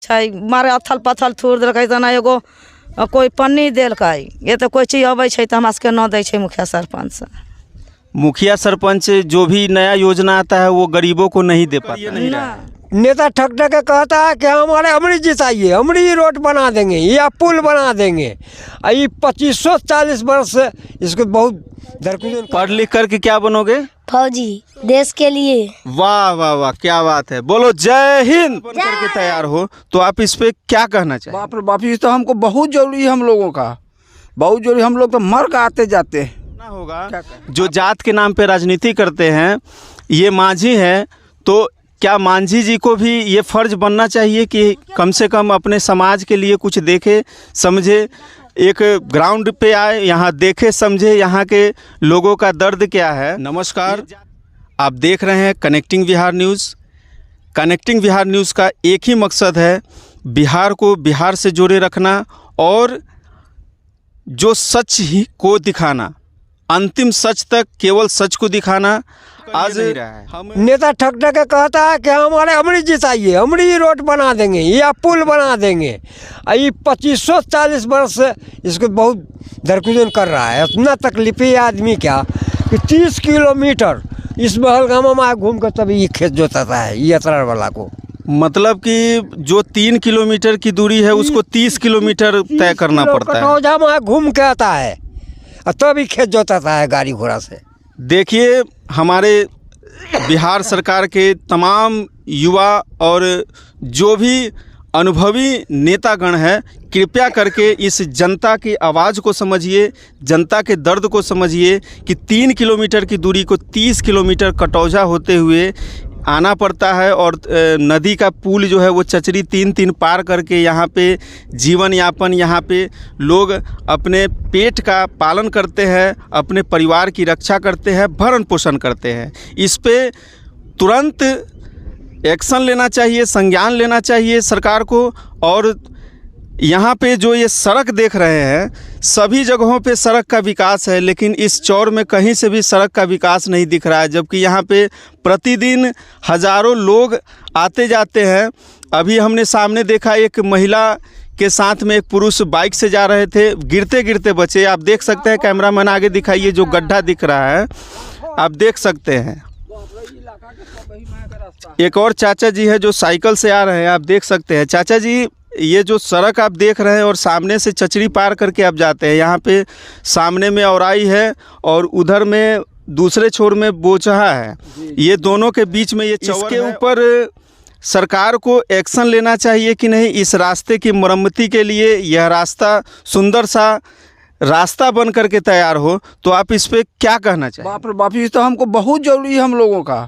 मारे अथल पथल थूर देलकै तना एगो कोई पन्नी देलकै ये तो कोई चीज अबै छै त हमरा सबके न दै छै मुखिया सरपंच। मुखिया सरपंच जो भी नया योजना आता है वो गरीबों को नहीं दे पाता। नहीं रहा है। नेता ठग ठग के कहता है कि हमारे अमरी जिताइए, अमरी रोड बना देंगे या पुल बना देंगे। ये 2540 वर्ष से इसको बहुत दरकुन। पढ़ लिख करके क्या बनोगे? फौजी, देश के लिए। वाह वाह वाह, क्या बात है। बोलो जय हिंद। बन करके तैयार हो तो आप इस पे क्या कहना चाहिए? बाप रे बाप, ये तो हमको बहुत जरूरी है, हम लोगों का बहुत जरूरी। हम लोग तो मर के आते जाते ना होगा। जो जात के नाम पे राजनीति करते हैं, ये मांझी हैं, तो क्या मांझी जी को भी ये फर्ज बनना चाहिए कि कम से कम अपने समाज के लिए कुछ देखे समझे, एक ग्राउंड पे आए, यहाँ देखे समझे यहाँ के लोगों का दर्द क्या है। नमस्कार, आप देख रहे हैं connecting Bihar news. Connecting Bihar news का एक ही मकसद है, बिहार को बिहार से जोड़े रखना और जो सच ही को दिखाना, अंतिम सच तक केवल सच को दिखाना। आज हम नेता ठग ठग के कहता है कि हमारे अमरी जिताइए, अमरी रोड बना देंगे या पुल बना देंगे। ये 2540 वर्ष से इसको बहुत दरकुन कर रहा है। इतना तकलीफी आदमी क्या कि 30 किलोमीटर इस महलगामा में घूम कर तभी ये खेत जोताता है ये अतरार वाला को। मतलब कि जो 3 किलोमीटर की दूरी है उसको 30 किलोमीटर तय करना पड़ता है। कटौझा में घूम के आता है तभी खेत जोताता है गाड़ी घोड़ा से। देखिए, हमारे बिहार सरकार के तमाम युवा और जो भी अनुभवी नेतागण हैं, कृपया करके इस जनता की आवाज़ को समझिए, जनता के दर्द को समझिए कि 3 किलोमीटर की दूरी को 30 किलोमीटर कटौझा होते हुए आना पड़ता है और नदी का पुल जो है वो चचरी 3 पार करके यहाँ पे जीवन यापन, यहाँ पे लोग अपने पेट का पालन करते हैं, अपने परिवार की रक्षा करते हैं, भरण पोषण करते हैं। इस पे तुरंत एक्शन लेना चाहिए, संज्ञान लेना चाहिए सरकार को। और यहाँ पे जो ये सड़क देख रहे हैं, सभी जगहों पे सड़क का विकास है, लेकिन इस चौर में कहीं से भी सड़क का विकास नहीं दिख रहा है, जबकि यहाँ पे प्रतिदिन हज़ारों लोग आते जाते हैं। अभी हमने सामने देखा, एक महिला के साथ में एक पुरुष बाइक से जा रहे थे, गिरते गिरते बचे। आप देख सकते हैं, कैमरामैन आगे दिखाइए, जो गड्ढा दिख रहा है आप देख सकते हैं। एक और चाचा जी है जो साइकिल से आ रहे हैं, आप देख सकते हैं। चाचा जी, ये जो सड़क आप देख रहे हैं और सामने से चचरी पार करके आप जाते हैं, यहाँ पे सामने में औराई है और उधर में दूसरे छोर में बोचहा है, ये दोनों के बीच में ये चौर के ऊपर सरकार को एक्शन लेना चाहिए कि नहीं। इस रास्ते की मरम्मती के लिए यह रास्ता सुंदर सा रास्ता बन करके तैयार हो, तो आप इस पर क्या कहना चाहिए? बाप रे बाप, ये तो हमको बहुत जरूरी है, हम लोगों का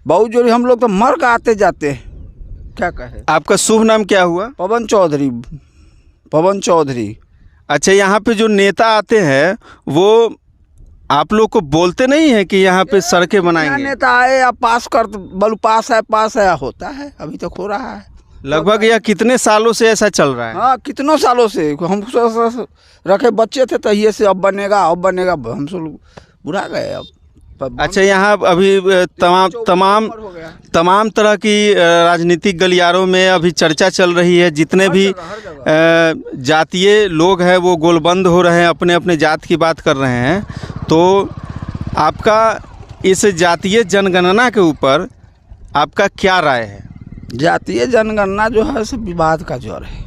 बहुत जरूरी। हम लोग तो मर के आते जाते हैं, क्या कहे। आपका शुभ नाम क्या हुआ? पवन चौधरी। पवन चौधरी। अच्छा, यहाँ पे जो नेता आते हैं वो आप लोग को बोलते नहीं है कि यहाँ पे सड़कें बनाएंगे? नेता आए या पास कर, बल पास है होता है, अभी तक हो रहा है। लगभग यह कितने सालों से ऐसा चल रहा है? हाँ, कितनों सालों से हम रखे बच्चे थे तो ये से अब बनेगा हम सब बुरा गए अब। अच्छा, यहाँ अभी तमाम तरह की राजनीतिक गलियारों में अभी चर्चा चल रही है। जितने भी जातीय लोग हैं वो गोलबंद हो रहे हैं, अपने अपने जात की बात कर रहे हैं। तो आपका इस जातीय जनगणना के ऊपर आपका क्या राय है? जातीय जनगणना जो है सब विवाद का जड़ है।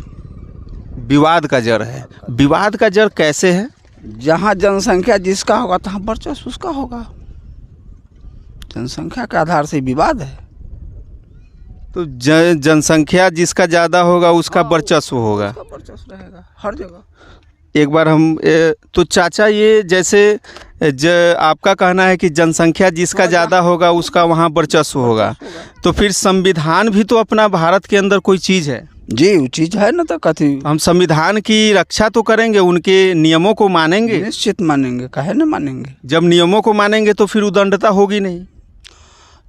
विवाद का जड़ है? विवाद का जड़ कैसे है? जहाँ जनसंख्या जिसका होगा तहाँ वर्चस्व उसका होगा। जनसंख्या के आधार से विवाद है। तो जनसंख्या जिसका ज़्यादा होगा उसका वर्चस्व होगा, उसका वर्चस्व रहेगा हर जगह। एक बार हम तो चाचा, ये जैसे आपका कहना है कि जनसंख्या जिसका ज़्यादा होगा उसका वहाँ वर्चस्व होगा, तो फिर संविधान भी तो अपना भारत के अंदर कोई चीज़ है जी, वो चीज़ है ना। तो कथी, हम संविधान की रक्षा तो करेंगे, उनके नियमों को मानेंगे। निश्चित मानेंगे, काहे न मानेंगे। जब नियमों को मानेंगे तो फिर उदंडता होगी नहीं।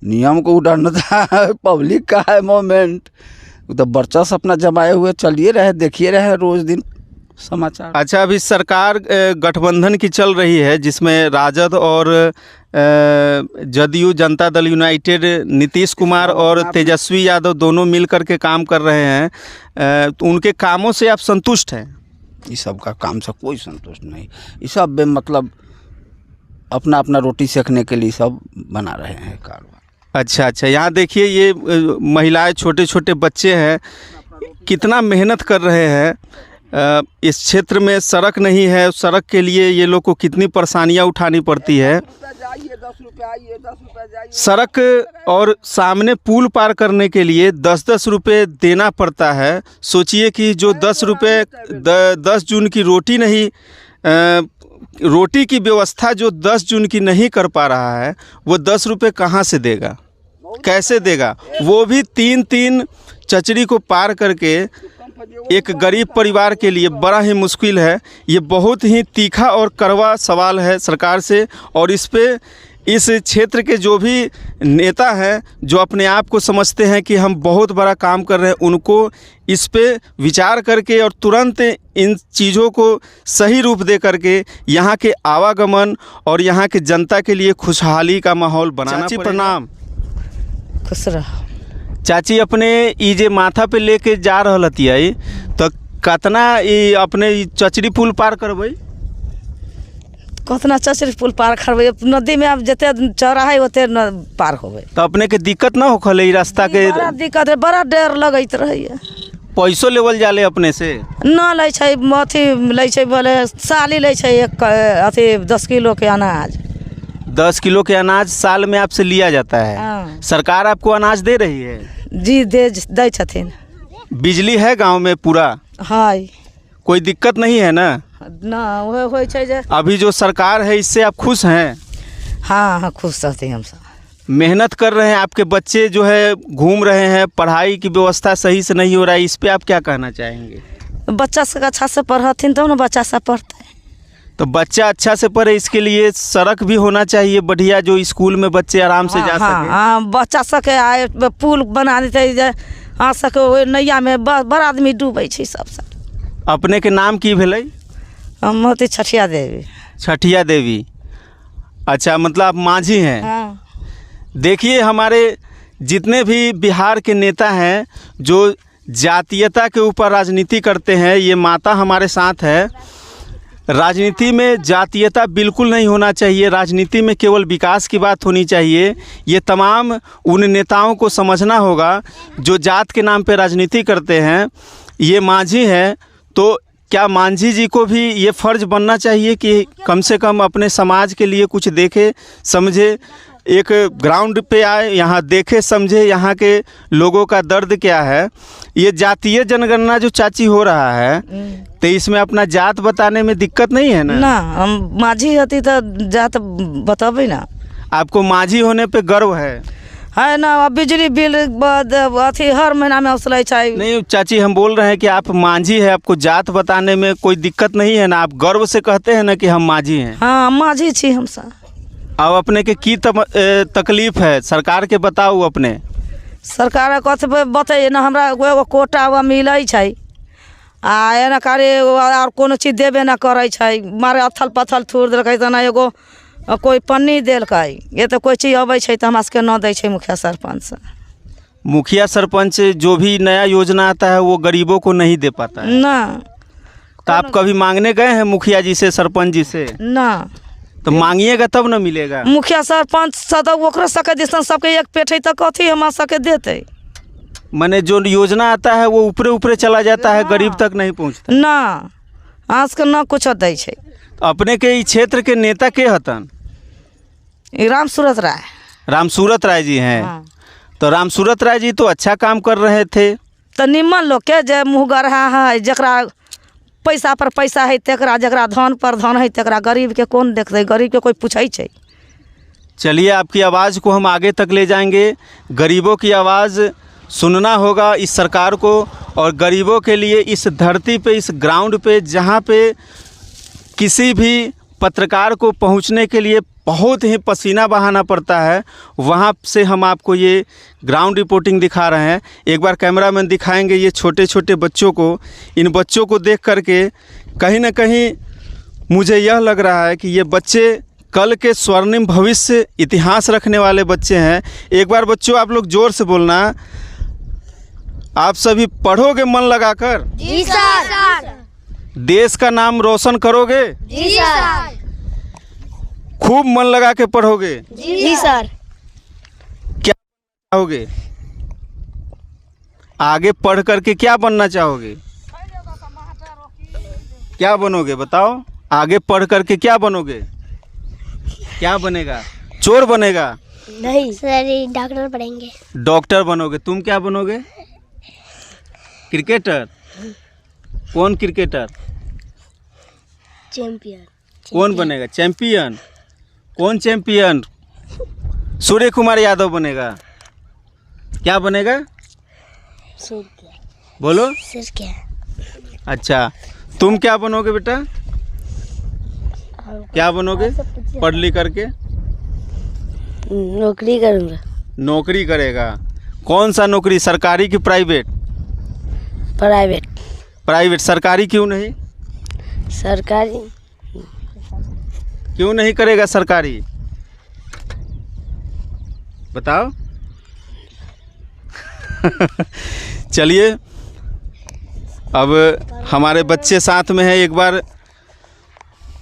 नियम को उदंडता पब्लिक का है मोमेंट, तो वर्चस्व अपना जमाए हुए चलिए रहे, देखिए रहे रोज दिन। समाचार। अच्छा, अभी सरकार गठबंधन की चल रही है जिसमें राजद और जदयू जनता दल यूनाइटेड, नीतीश कुमार और तेजस्वी यादव दोनों मिल कर के काम कर रहे हैं। तो उनके कामों से आप संतुष्ट हैं? इस सब का काम से कोई संतुष्ट नहीं। ये सब मतलब अपना अपना रोटी सेकने के लिए सब बना रहे हैं कारभार। अच्छा, यहाँ देखिए ये महिलाएं, छोटे छोटे बच्चे हैं, कितना मेहनत कर रहे हैं। इस क्षेत्र में सड़क नहीं है, सड़क के लिए ये लोग को कितनी परेशानियां उठानी पड़ती है। सड़क और सामने पुल पार करने के लिए 10-10 रुपये देना पड़ता है। सोचिए कि जो 10 रुपये 10 जून की रोटी नहीं, रोटी की व्यवस्था जो 10 जून की नहीं कर पा रहा है, वो 10 रुपये कहाँ से देगा, कैसे देगा? वो भी 3-3 चचड़ी को पार करके एक गरीब परिवार के लिए बड़ा ही मुश्किल है। ये बहुत ही तीखा और कड़वा सवाल है सरकार से, और इस पे इस क्षेत्र के जो भी नेता हैं, जो अपने आप को समझते हैं कि हम बहुत बड़ा काम कर रहे हैं, उनको इस पे विचार करके और तुरंत इन चीज़ों को सही रूप दे करके यहाँ के आवागमन और यहाँ के जनता के लिए खुशहाली का माहौल बनाना। चाची प्रणाम। खुश रहो। चाची, अपने ई जे माथा पे लेके जा रहल हतियै, तो कितना ई अपने चचड़ी पुल पार करबै? कितना चचरी पुल पार करबै? नदी में अब जते चौड़ा है ओते पार होबै। तो अपने के दिक्कत ना होखल ई रास्ता के? बड़ा दिक्कत है, बड़ा डर लगैत रहैए। पैसो लेवल जाले अपने से? ना लै छै, अथी लै छै, बोले साली लै छै एक अथी 10 किलो के अनाज। 10 किलो के अनाज साल में आपसे लिया जाता है? हाँ। सरकार आपको अनाज दे रही है? जी दै छथिन। बिजली है गांव में पूरा? हाय, कोई दिक्कत नहीं है ना? ना होइ छै जे। अभी जो सरकार है इससे आप खुश हैं? हाँ, खुश रहते हैं हम सब। मेहनत कर रहे हैं, आपके बच्चे जो है घूम रहे हैं, पढ़ाई की व्यवस्था सही से नहीं हो रहा है, इस पे आप क्या कहना चाहेंगे? बच्चा सब अच्छा से पढ़थिन तब ना बच्चा सब पढ़ते। तो बच्चा अच्छा से पढ़े, इसके लिए सड़क भी होना चाहिए बढ़िया, जो स्कूल में बच्चे आराम से जा सके। हाँ, बच्चा सबके आए पुल बना देते जे आ सके, ओहि नैया में बड़ा आदमी डूबै छै सबसे। अपने के नाम की भेलै? हम होती छठिया देवी। छठिया देवी। अच्छा, मतलब आप माझी हैं? हाँ। देखिए, हमारे जितने भी बिहार के नेता हैं जो जातीयता के ऊपर राजनीति करते हैं, ये माता हमारे साथ है। राजनीति में जातीयता बिल्कुल नहीं होना चाहिए, राजनीति में केवल विकास की बात होनी चाहिए। ये तमाम उन नेताओं को समझना होगा जो जात के नाम पे राजनीति करते हैं। ये माझी हैं, तो क्या मांझी जी को भी ये फ़र्ज़ बनना चाहिए कि कम से कम अपने समाज के लिए कुछ देखे समझे, एक ग्राउंड पे आए, यहाँ देखे समझे यहाँ के लोगों का दर्द क्या है। ये जातीय जनगणना जो चाची हो रहा है, तो इसमें अपना जात बताने में दिक्कत नहीं है ना? ना, हम माझी हती तो जात बताबे ना। आपको माझी होने पे गर्व है ना? अब बिजली बिल अथी हर महीना में उसलै छै। नहीं चाची, हम बोल रहे हैं कि आप माझी है, आपको जात बताने में कोई दिक्कत नहीं है ना? आप गर्व से कहते हैं ना कि हम माझी हैं? हाँ, माझी छी हम सब। अब अपने के की तकलीफ है, सरकार के बताऊ। अपने सरकार कथी बतैए ना, हमरा एगो कोटा वो मिलै छै, आ एना करे और कोनो चीज देबे ना करै छै। मारे अथल पथल थूर देलकै, तना एगो कोई पन्नी देलकै, ये तो कोई चीज अबै छै तो हमरा सबके न दै छै मुखिया सरपंच। मुखिया सरपंच जो भी नया योजना आता है वो गरीबों को नहीं दे पाता है ना। तो आप कभी मांगने गए हैं मुखिया जी से, सरपंच जी से? ना। तो मांगिएगा तब ना मिलेगा। मुखिया सरपंच सब ओकरो सबके दिसन सबके एक पेट है तो कथी हमरा सबके देते? माने जो योजना आता है वो ऊपरे ऊपरे चला जाता है, गरीब तक नहीं पहुंचता ना। आज के ना कुछ दै छै। अपने के इस क्षेत्र के नेता के हतन? राम सूरत राय। राम सूरत राय जी हैं। हाँ। तो राम सूरत राय जी तो अच्छा काम कर रहे थे। तो निम्न लोग के जे मुँह गढ़ा है, जकरा पैसा पर पैसा है तकरा, जकरा धन पर धन है तकरा, गरीब के कौन देखते? गरीब के कोई पूछे छै? चलिए, आपकी आवाज़ को हम आगे तक ले जाएंगे। गरीबों की आवाज़ सुनना होगा इस सरकार को, और गरीबों के लिए इस धरती पे, इस ग्राउंड पे, जहाँ पे किसी भी पत्रकार को पहुँचने के लिए बहुत ही पसीना बहाना पड़ता है, वहाँ से हम आपको ये ग्राउंड रिपोर्टिंग दिखा रहे हैं। एक बार कैमरामैन दिखाएंगे ये छोटे छोटे बच्चों को। इन बच्चों को देख करके कहीं ना कहीं मुझे यह लग रहा है कि ये बच्चे कल के स्वर्णिम भविष्य इतिहास रखने वाले बच्चे हैं। एक बार बच्चों आप लोग ज़ोर से बोलना, आप सभी पढ़ोगे मन लगाकर? जी सर। देश का नाम रोशन करोगे? जी सर। खूब मन लगा के पढ़ोगे? जी सर। क्या चाहोगे आगे पढ़ करके? क्या बनना चाहोगे? क्या बनोगे बताओ? आगे पढ़ करके क्या बनोगे? क्या बनेगा? चोर बनेगा? नहीं सर, डॉक्टर पढ़ेंगे। डॉक्टर बनोगे। तुम क्या बनोगे? क्रिकेटर? कौन क्रिकेटर? चैंपियन। कौन बनेगा? चैंपियन? कौन चैंपियन? सूर्य कुमार यादव बनेगा। क्या बनेगा? बोलो। सर क्या? अच्छा, तुम क्या बनोगे बेटा? क्या बनोगे पढ़ लिख करके? नौकरी करूँगा। नौकरी करेगा। कौन सा नौकरी, सरकारी कि प्राइवेट? प्राइवेट। प्राइवेट। सरकारी क्यों नहीं? सरकारी क्यों नहीं करेगा सरकारी? बताओ। चलिए, अब हमारे बच्चे साथ में हैं। एक बार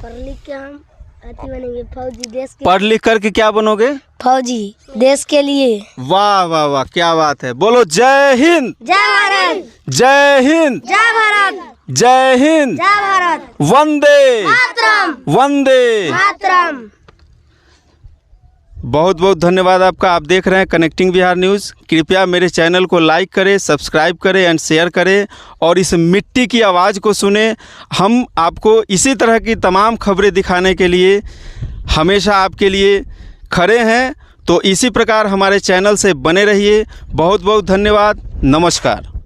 पढ़ लिख के हम अति बनेंगे, फौजी देश के। पढ़ लिख करके क्या बनोगे? फौजी देश के लिए। वाह वाह वाह, क्या बात है। बोलो जय हिंद। जय भारत। जय हिंद। जय भारत। जय हिंद। जय भारत। वंदे मातरम। वंदे मातरम। बहुत बहुत धन्यवाद आपका। आप देख रहे हैं कनेक्टिंग बिहार न्यूज़। कृपया मेरे चैनल को लाइक करें, सब्सक्राइब करें एंड शेयर करें और इस मिट्टी की आवाज़ को सुने। हम आपको इसी तरह की तमाम खबरें दिखाने के लिए हमेशा आपके लिए खड़े हैं। तो इसी प्रकार हमारे चैनल से बने रहिए। बहुत बहुत धन्यवाद। नमस्कार।